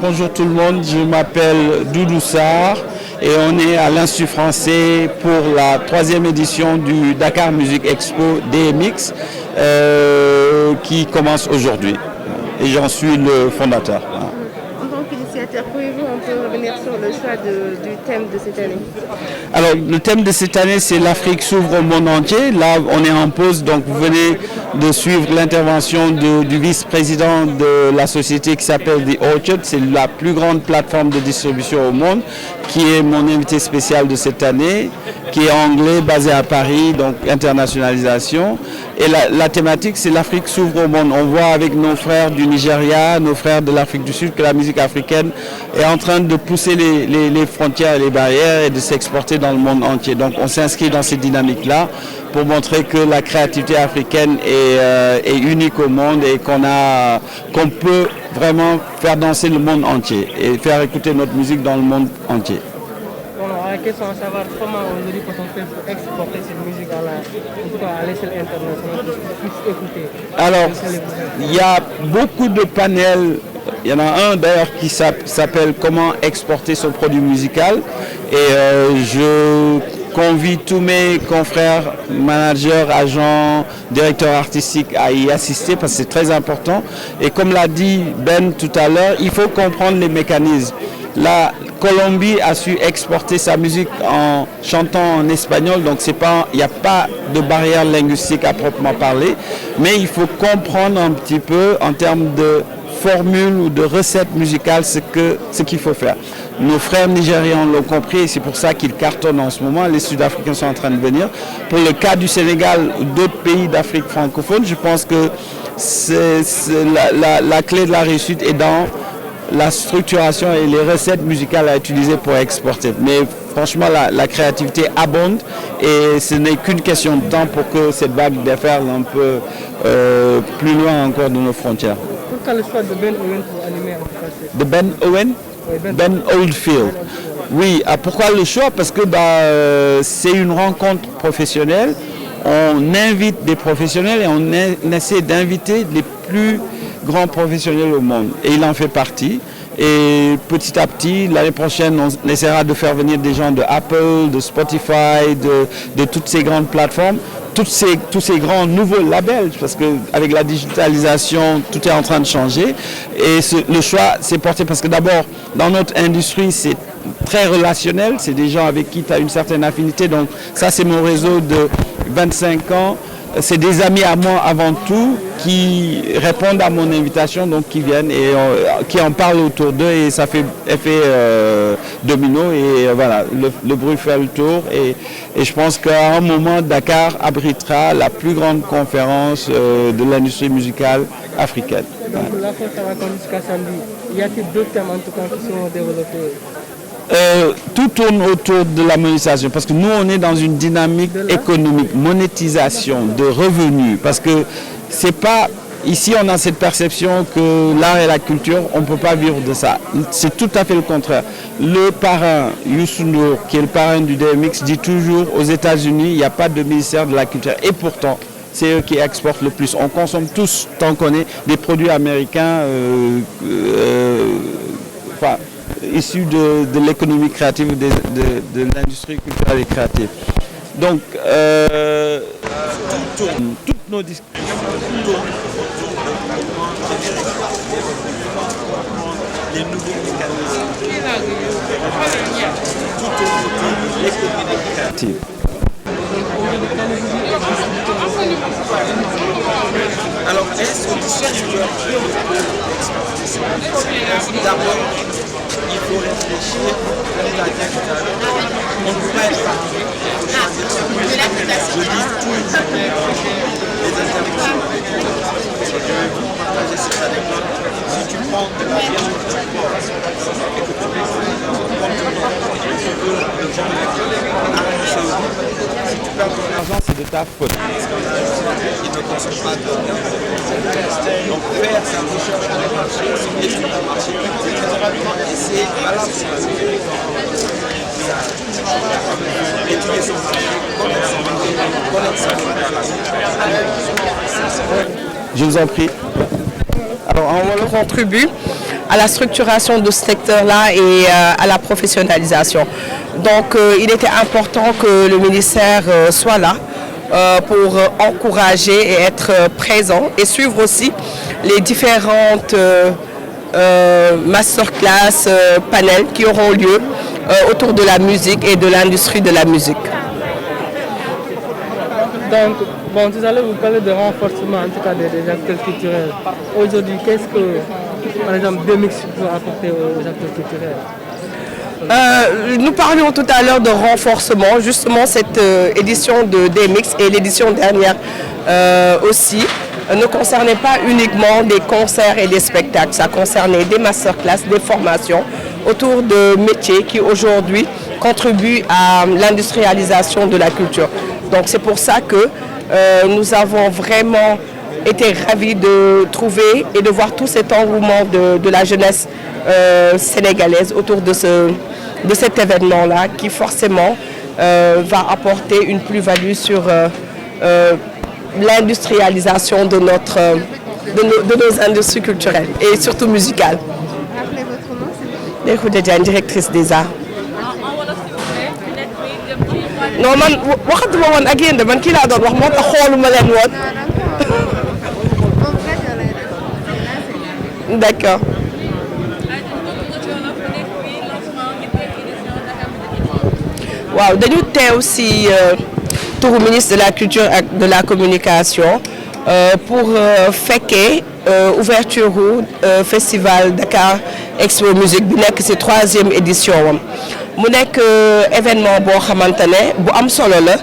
bonjour tout le monde, je m'appelle Doudou Sarr et on est à l'Institut français pour la 3e édition du Dakar Music Expo DMX qui commence aujourd'hui et j'en suis le fondateur. En tant qu'initiateur, pouvez-vous un peu revenir sur le choix du thème de cette année? Alors le thème de cette année c'est l'Afrique s'ouvre au monde entier. Là on est en pause, donc vous venez de suivre l'intervention du vice-président de la société qui s'appelle The Orchard. C'est la plus grande plateforme de distribution au monde, qui est mon invité spécial de cette année, qui est anglais, basé à Paris, donc internationalisation. Et la thématique, c'est l'Afrique s'ouvre au monde. On voit avec nos frères du Nigeria, nos frères de l'Afrique du Sud, que la musique africaine est en train de pousser les frontières et les barrières et de s'exporter dans le monde entier. Donc on s'inscrit dans cette dynamique-là pour montrer que la créativité africaine est unique au monde et qu'on peut vraiment faire danser le monde entier et faire écouter notre musique dans le monde entier. La question à savoir comment aujourd'hui on fait pour exporter cette musique à l'échelle internationale pour plus écouter. Alors, il y a beaucoup de panels. Il y en a un d'ailleurs qui s'appelle Comment exporter son produit musical. Et je convie tous mes confrères, managers, agents, directeurs artistiques à y assister parce que c'est très important. Et comme l'a dit Ben tout à l'heure, il faut comprendre les mécanismes. La Colombie a su exporter sa musique en chantant en espagnol, donc il n'y a pas de barrière linguistique à proprement parler, mais il faut comprendre un petit peu en termes de formule ou de recettes musicales ce qu'il faut faire. Nos frères nigérians l'ont compris et c'est pour ça qu'ils cartonnent en ce moment. Les Sud-Africains sont en train de venir. Pour le cas du Sénégal ou d'autres pays d'Afrique francophone, je pense que la clé de la réussite est dans la structuration et les recettes musicales à utiliser pour exporter. Mais franchement, la créativité abonde et ce n'est qu'une question de temps pour que cette vague déferle un peu plus loin encore de nos frontières. Pourquoi le choix de Ben Owen pour animer en français? De Ben Owen? Oui, Ben Oldfield. Oui, pourquoi le choix? Parce que c'est une rencontre professionnelle. On invite des professionnels et on essaie d'inviter les plus grands professionnels au monde. Et il en fait partie. Et petit à petit, l'année prochaine, on essaiera de faire venir des gens de Apple, de Spotify, de toutes ces grandes plateformes, tous ces grands nouveaux labels, parce qu'avec la digitalisation, tout est en train de changer. Et le choix s'est porté parce que d'abord, dans notre industrie, c'est très relationnel. C'est des gens avec qui tu as une certaine affinité. Donc ça, c'est mon réseau de 25 ans. C'est des amis à moi avant tout qui répondent à mon invitation, donc qui viennent et qui en parlent autour d'eux et ça fait effet domino et voilà, le bruit fait le tour et je pense qu'à un moment Dakar abritera la plus grande conférence de l'industrie musicale africaine. Donc la fois ça va continuer jusqu'à samedi. Y a-t-il d'autres thèmes en tout cas qui sont développés? Tout tourne autour de la monétisation parce que nous on est dans une dynamique économique, monétisation de revenus parce que c'est pas ici on a cette perception que l'art et la culture on ne peut pas vivre de ça, c'est tout à fait le contraire. Le parrain Youssou N'Dour qui est le parrain du DMX dit toujours aux États-Unis il n'y a pas de ministère de la culture et pourtant c'est eux qui exportent le plus. On consomme tous, tant qu'on est, des produits américains issus de l'économie créative, de l'industrie culturelle et créative. Donc, toutes nos discussions tournent autour de les nouveaux mécanismes. Tout tourne autour de l'économie créative. Alors, est-ce que tu distributeur d'abord, il faut réfléchir, comme tu as dit tout à l'heure, on ne peut pas être parfait, il faut choisir son musique. Je dis toujours les interventions avec toi, je vais vous partager cette anecdote. Si tu prends de la viande de porc et que tu mets le genre d'Arabie Saoudite, si tu perds ton argent, c'est de ta faute. Il ne consomme pas de viande. Donc faire sa recherche sur les marchés, c'est étudier le marché, c'est très important. Et c'est valable sur la sécurité. Étudier son marché, connaître son marché, connaître sa Je vous en prie. Alors, on contribue à la structuration de ce secteur-là et à la professionnalisation. Donc il était important que le ministère soit là pour encourager et être présent et suivre aussi les différentes masterclass, panels qui auront lieu autour de la musique et de l'industrie de la musique. Donc, bon, tout à l'heure, vous parlez de renforcement, en tout cas, des acteurs culturels. Aujourd'hui, qu'est-ce que, par exemple, DMix peut apporter aux acteurs culturels? Nous parlions tout à l'heure de renforcement. Justement, cette édition de DMix et l'édition dernière aussi ne concernait pas uniquement des concerts et des spectacles. Ça concernait des masterclass, des formations autour de métiers qui aujourd'hui contribuent à l'industrialisation de la culture. Donc c'est pour ça que nous avons vraiment été ravis de trouver et de voir tout cet engouement de la jeunesse sénégalaise autour de cet événement-là qui forcément va apporter une plus-value sur l'industrialisation de nos industries culturelles et surtout musicales. Rappelez votre nom, s'il vous plaît. Ndeye Khoudia Diagne, directrice des arts. non man waxatuma woon ak yéen de man kii laa doon wax moo tax xooluma leen woon. D'accord. waaw dañu teew ci turu ministre de la culture et de la communication pour fekkee ouverture festival Dakar Expo Musique bi nekk ci 3e édition wam mu nekk événement boo xamante ne bu am solo la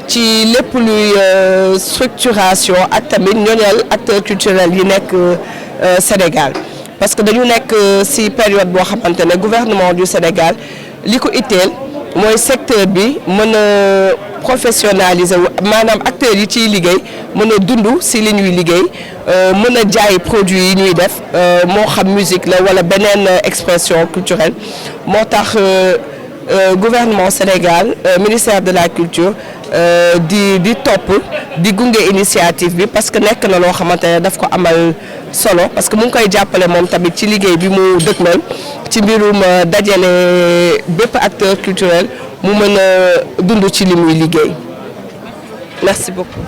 ci lépp luy structuration ak tamit ñoñal acteurs culturels yi nekk Sénégal parce que dañu nekk ci période boo xamante ne gouvernement du Sénégal li ko itteel mooy secteur bi mën a professionnaliser maanaam acteurs yi ciy liggéey mën a dund ci li ñuy liggéey mën a jaay produits yi ñuy def moo xam musique la walla beneen expression culturelle moo tax gouvernement Sénégal ministère de la culture di topp di gunge initiative bi parce que nekk na loo xamante ne daf ko amal solo parce que mu ngi koy jàppale moom tamit ci liggéey bi mu dëkkmal ci mbirum dajale bépp acteur culturel mu mën a dund ci li muy liggéey merci beaucoup.